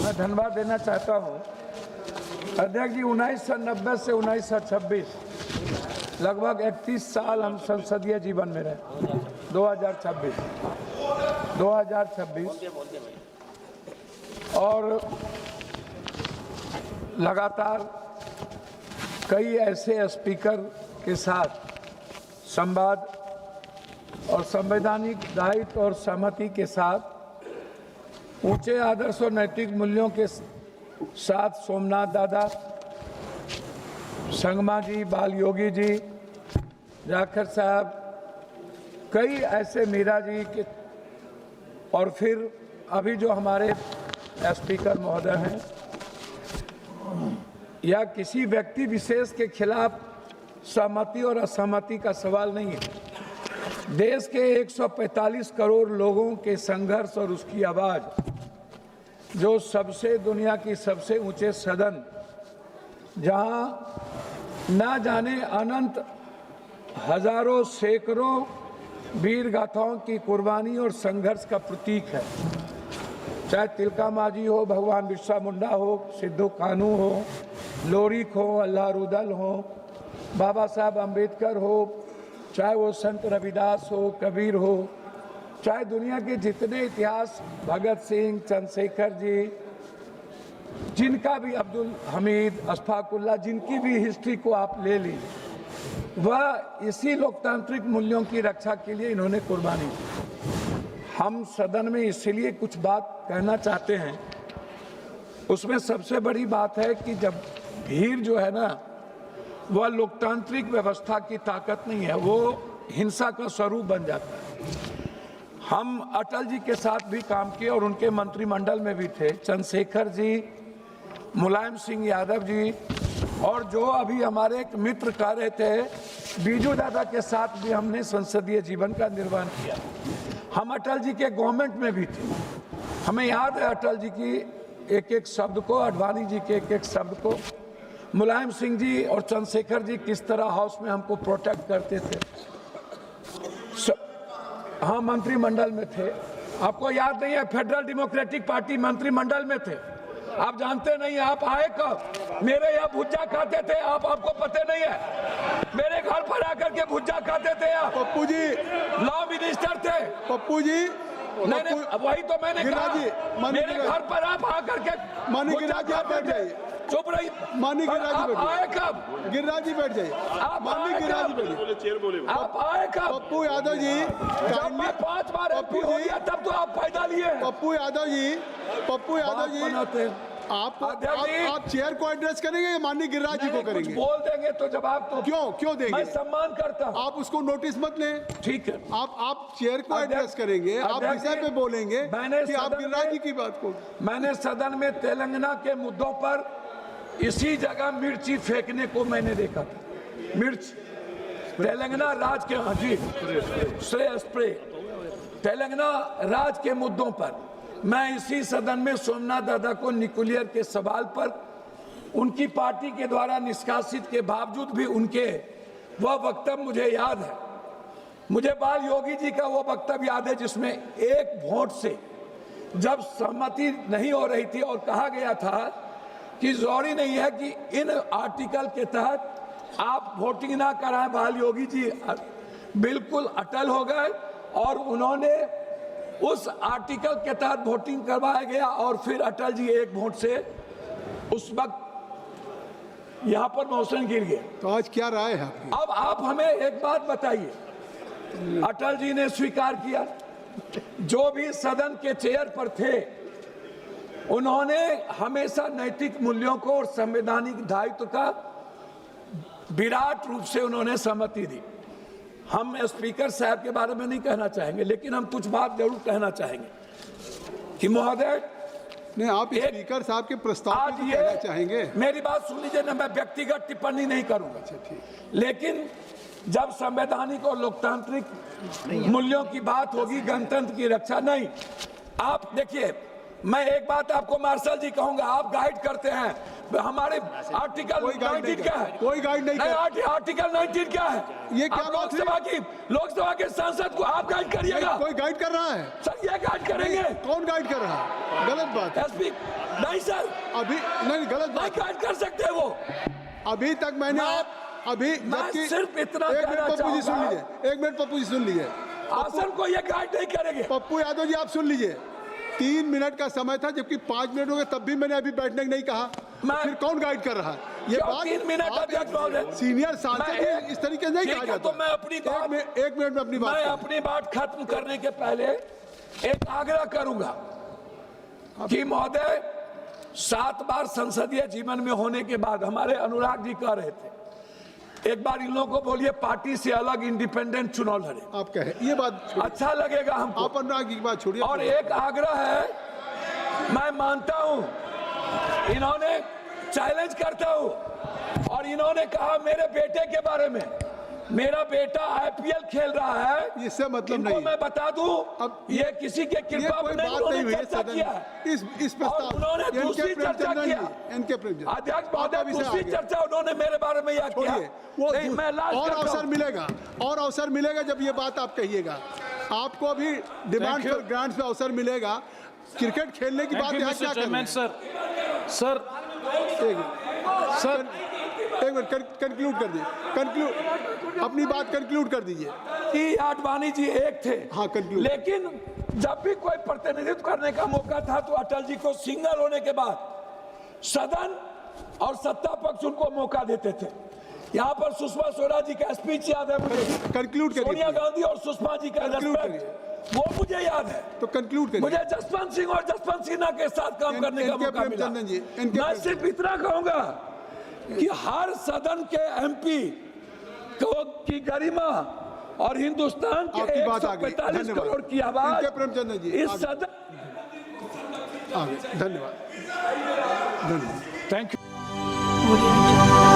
मैं धन्यवाद देना चाहता हूं अध्यक्ष जी। 1990 से 1926 लगभग 31 साल हम संसदीय जीवन में रहे। 2026 और लगातार कई ऐसे स्पीकर के साथ संवाद और संवैधानिक दायित्व और सहमति के साथ ऊंचे आदर्श और नैतिक मूल्यों के साथ सोमनाथ दादा, संगमा जी, बाल योगी जी, जाखड़ साहब, कई ऐसे मीरा जी के, और फिर अभी जो हमारे स्पीकर महोदय हैं, या किसी व्यक्ति विशेष के खिलाफ सहमति और असहमति का सवाल नहीं है। देश के 145 करोड़ लोगों के संघर्ष और उसकी आवाज, जो सबसे दुनिया की सबसे ऊंचे सदन, जहां ना जाने अनंत हजारों सैकड़ों वीर गाथाओं की कुर्बानी और संघर्ष का प्रतीक है। चाहे तिलका मांझी हो, भगवान बिरसा मुंडा हो, सिद्धू कानू हो, लोरिक हो, अल्लाह रुदल हो, बाबा साहब अम्बेडकर हो, चाहे वो संत रविदास हो, कबीर हो, चाहे दुनिया के जितने इतिहास, भगत सिंह, चंद्रशेखर जी, जिनका भी, अब्दुल हमीद, अशफाकुल्ला, जिनकी भी हिस्ट्री को आप ले लीजिए, वह इसी लोकतांत्रिक मूल्यों की रक्षा के लिए इन्होंने कुर्बानी दी। हम सदन में इसलिए कुछ बात कहना चाहते हैं। उसमें सबसे बड़ी बात है कि जब भीड़ जो है ना, वह लोकतांत्रिक व्यवस्था की ताकत नहीं है, वो हिंसा का स्वरूप बन जाता है। हम अटल जी के साथ भी काम किए और उनके मंत्रिमंडल में भी थे, चंद्रशेखर जी, मुलायम सिंह यादव जी, और जो अभी हमारे एक मित्र कह रहे थे, बीजू दादा के साथ भी हमने संसदीय जीवन का निर्वहन किया। हम अटल जी के गवर्नमेंट में भी थे। हमें याद है अटल जी की एक एक शब्द को, अडवाणी जी के एक एक शब्द को, मुलायम सिंह जी और चंद्रशेखर जी किस तरह हाउस में हमको प्रोटेक्ट करते थे। हाँ, मंत्रिमंडल में थे। आपको याद नहीं है, फेडरल डेमोक्रेटिक पार्टी मंत्रिमंडल में थे। आप जानते नहीं, आप आए कब? मेरे यहाँ भुज्जा खाते थे आप, आपको पता नहीं है? मेरे घर पर आकर के भुज्जा खाते थे आप। पप्पू जी लॉ मिनिस्टर थे। पप्पू जी नहीं, वही तो मैंने कहा। मेरे घर पर आप आकर के मानी गिरिराज जी आप बैठ जाइए। चुप रही। मानी गिरिराज जी बैठ आए कब? गिरिराज जी बैठ जाइए। मानी गिरिराज जी बैठ आप आए कब? पप्पू यादव जी, जब मैं 5 बार एमपी हो गया तब तो आप फायदा लिए। पप्पू यादव जी, आप चेयर को एड्रेस करेंगे या माननीय गिरिराज जी को करेंगे? बोल देंगे तो जवाब तो क्यों देंगे? मैं सम्मान करता हूं। आप उसको नोटिस मत लें। ठीक है, आप चेयर को एड्रेस करेंगे, आप विषय पे बोलेंगे कि आप गिरिराज जी की बात को। मैंने सदन में तेलंगाना के मुद्दों पर इसी जगह मिर्ची फेंकने को मैंने देखा था। मिर्च तेलंगाना राज के, हाँ जी, स्प्रे तेलंगाना राज के मुद्दों पर मैं इसी सदन में सोमनाथ दादा को न्यूक्लियर के सवाल पर उनकी पार्टी के द्वारा निष्कासित के बावजूद भी उनके वह वक्तव्य मुझे याद है। मुझे बाल योगी जी का वो वक्तव्य याद है जिसमें एक वोट से जब सहमति नहीं हो रही थी और कहा गया था कि जरूरी नहीं है कि इन आर्टिकल के तहत आप वोटिंग ना कराएं। बाल योगी जी बिल्कुल अटल हो गए और उन्होंने उस आर्टिकल के तहत वोटिंग करवाया गया और फिर अटल जी एक वोट से उस वक्त यहां पर मौसम गिर गए। तो आज क्या राय है आपकी? अब आप हमें एक बात बताइए, अटल जी ने स्वीकार किया, जो भी सदन के चेयर पर थे उन्होंने हमेशा नैतिक मूल्यों को और संवैधानिक दायित्व का विराट रूप से उन्होंने सहमति दी। हम स्पीकर साहब के बारे में नहीं कहना चाहेंगे, लेकिन हम कुछ बात जरूर कहना चाहेंगे कि महोदय, नहीं, आप स्पीकर साहब के प्रस्ताव पे कहना चाहेंगे? मेरी बात सुन लीजिए ना, मैं व्यक्तिगत टिप्पणी नहीं करूंगा। लेकिन जब संवैधानिक और लोकतांत्रिक मूल्यों की बात होगी, गणतंत्र की रक्षा नहीं। आप देखिए, मैं एक बात आपको मार्शल जी कहूंगा, आप गाइड करते हैं हमारे आर्टिकल 19 क्या है? कोई गाइड नहीं। आर्टिकल 19 क्या है? ये क्या लोकसभा के सांसद को आप गाइड करिएगा? कोई गाइड कर रहा है? सर, ये गाइड करेंगे? कौन गाइड कर रहा है? गलत बात है। नहीं अभी नहीं, गलत नहीं बात। गाइड कर सकते वो। अभी तक मैंने अभी मैं जबकि सिर्फ इतना एक मिनट कहना पप्पू जी सुन चाहूंगा। लीजिए, एक मिनट पप्पू जी सुन लीजिए, आसन को ये गाइड नहीं करेंगे। पप्पू यादव जी आप सुन लीजिए। 3 मिनट का समय था, जबकि 5 मिनट हो गए, तब भी मैंने अभी बैठने को नहीं कहा। फिर कौन गाइड कर रहा है ये क्यों बात? 3 मिनट अध्यक्ष महोदय? सीनियर सांसद मैं इस तरीके से नहीं ठीक कहा है, जाता। तो मैं अपनी बात- एक मिनट में अपनी बात मैं करूं। अपनी बात खत्म करने के पहले एक आग्रह करूंगा कि महोदय 7 बार संसदीय जीवन में होने के बाद हमारे अनुराग जी कह रहे थे, एक बार इन लोगों को बोलिए पार्टी से अलग इंडिपेंडेंट चुनाव लड़े। आप कहे ये बात छोड़िए। अच्छा लगेगा हमको। आप अनुराग जी की बात छोड़िए। और एक आग्रह है, मैं मानता हूं, इन्होंने चैलेंज करता हूं, और इन्होंने कहा मेरे बेटे के बारे में, मेरा बेटा आईपीएल खेल रहा है, इससे मतलब इनको नहीं है। मैं बता दूं, अब ये किसी के ये कृपा कोई में नहीं, बात नहीं उन्होंने हुई है चर्चा सदन किया में। है। इस प्रस्ताव और उन्होंने एन के दूसरी चर्चा प्रेमचंद्रन किया। जी, एन के प्रेमचंद्रन। अध्यक्ष आप महोदय, अभी से दूसरी आगे। चर्चा उन्होंने मेरे बारे में यह किया। छोड़िए, वो नहीं, मैं लास्ट और करता हूं। अवसर मिलेगा, और अवसर मिलेगा जब ये बात आप कहिएगा। आपको अभी डिमांड फॉर ग्रांट्स पे अवसर मिलेगा। क्रिकेट खेलने की बात यहाँ क्या कर रहे हैं? सर एक मिनट कंक्लूड कर दीजिए, अपनी बात कंक्लूड कर दीजिए। कि आडवाणी जी एक थे, हाँ, conclude। लेकिन जब भी कोई प्रतिनिधित्व करने का मौका था तो अटल जी को सिंगल होने के बाद सदन और सत्ता पक्ष उनको मौका देते थे। यहाँ पर सुषमा स्वराज जी का स्पीच याद है मुझे, कंक्लूड सोनिया करिए, गांधी और सुषमा जी का Conclude रेस्पेक्ट, वो मुझे याद है। तो कंक्लूड करिए। मुझे जसवंत सिंह और जसवंत सिन्हा के साथ काम करने का एन के मौका मिला। प्रेमचंद्रन जी, एन के मैं सिर्फ इतना कहूंगा कि हर सदन के एमपी की गरिमा और हिंदुस्तान के आपकी बात आ गई। 145 धन्यवाद। करोड़ की आवाज एन के प्रेमचंद्रन जी, इस आगे। सदन धन्यवाद। Thank you. Audio Jungle.